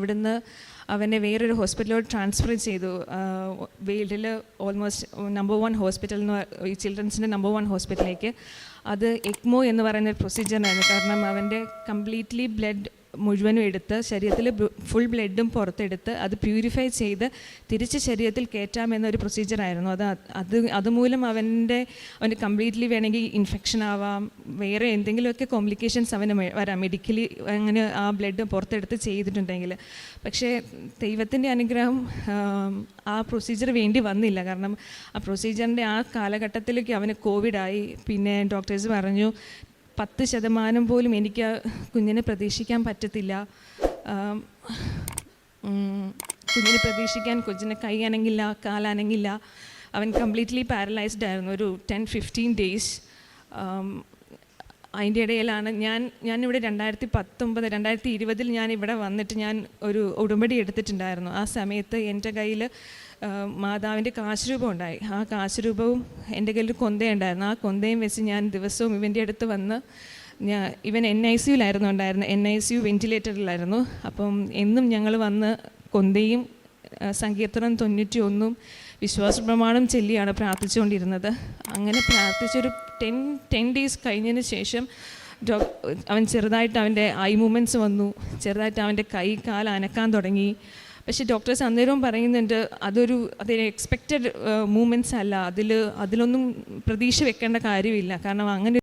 അവിടുന്ന് അവനെ വേറൊരു ഹോസ്പിറ്റലിലോട്ട് ട്രാൻസ്ഫർ ചെയ്തു. വേൾഡിൽ ഓൾമോസ്റ്റ് നമ്പർ 1 ഹോസ്പിറ്റൽ എന്ന് ഈ ചിൽഡ്രൻസിൻ്റെ നമ്പർ 1 ഹോസ്പിറ്റലിലേക്ക്. അത് എക്മോ എന്ന് പറയുന്ന ഒരു പ്രൊസീജിയറായിരുന്നു. കാരണം അവൻ്റെ കംപ്ലീറ്റ്ലി ബ്ലഡ് മുഴുവനും എടുത്ത് ശരീരത്തിൽ ഫുൾ ബ്ലഡും പുറത്തെടുത്ത് അത് പ്യൂരിഫൈ ചെയ്ത് തിരിച്ച് ശരീരത്തിൽ കയറ്റാമെന്നൊരു പ്രൊസീജിയറായിരുന്നു. അതുമൂലം അവൻ്റെ കംപ്ലീറ്റ്ലി വേണമെങ്കിൽ ഇൻഫെക്ഷൻ ആവാം, വേറെ എന്തെങ്കിലുമൊക്കെ കോംപ്ലിക്കേഷൻസ് അവന് വരാം മെഡിക്കലി അങ്ങനെ ആ ബ്ലഡ് പുറത്തെടുത്ത് ചെയ്തിട്ടുണ്ടെങ്കിൽ. പക്ഷേ ദൈവത്തിൻ്റെ അനുഗ്രഹം ആ പ്രൊസീജിയർ വേണ്ടി വന്നില്ല. കാരണം ആ പ്രൊസീജിയറിൻ്റെ ആ കാലഘട്ടത്തിലേക്ക് അവന് കോവിഡായി. പിന്നെ ഡോക്ടേഴ്സ് പറഞ്ഞു 10% പോലും എനിക്ക് കുഞ്ഞിനെ പ്രതീക്ഷിക്കാൻ പറ്റത്തില്ല. കുഞ്ഞിനെ പ്രതീക്ഷിക്കാൻ കൊച്ചിനെ കൈ അനങ്ങില്ല, കാലനങ്ങില്ല. അവൻ കംപ്ലീറ്റ്ലി പാരലൈസ്ഡ് ആയിരുന്നു ഒരു 10-15 ഡേയ്സ്. അതിൻ്റെ ഇടയിലാണ് ഞാനിവിടെ 2020 ഞാൻ ഇവിടെ വന്നിട്ട് ഞാൻ ഒരു ഉടമ്പടി എടുത്തിട്ടുണ്ടായിരുന്നു. ആ സമയത്ത് എൻ്റെ കയ്യിൽ മാതാവിൻ്റെ കാശുരൂപം ഉണ്ടായി. ആ കാശുരൂപവും എൻ്റെ കയ്യിൽ കൊന്തയുണ്ടായിരുന്നു. ആ കൊന്തയും വെച്ച് ഞാൻ ദിവസവും ഇവൻ്റെ അടുത്ത് വന്ന് ഇവൻ NICUലായിരുന്നു ഉണ്ടായിരുന്നത്. NICU വെൻറ്റിലേറ്ററിലായിരുന്നു. അപ്പം എന്നും ഞങ്ങൾ വന്ന് കൊന്തയും സങ്കീർത്തനം 91 വിശ്വാസ പ്രമാണം ചൊല്ലിയാണ് പ്രാർത്ഥിച്ചുകൊണ്ടിരുന്നത്. അങ്ങനെ പ്രാർത്ഥിച്ചൊരു 10 ഡേയ്സ് കഴിഞ്ഞതിന് ശേഷം അവൻ ചെറുതായിട്ട് അവൻ്റെ ഐ മൂവ്മെൻറ്റ്സ് വന്നു, ചെറുതായിട്ട് അവൻ്റെ കൈ കാൽ അനക്കാൻ തുടങ്ങി. പക്ഷേ ഡോക്ടേഴ്സ് അന്നേരവും പറയുന്നുണ്ട് അതൊരു എക്സ്പെക്റ്റഡ് മൂവ്മെൻറ്റ്സ് അല്ല, അതിലൊന്നും പ്രതീക്ഷ വെക്കേണ്ട കാര്യമില്ല. കാരണം അങ്ങനെ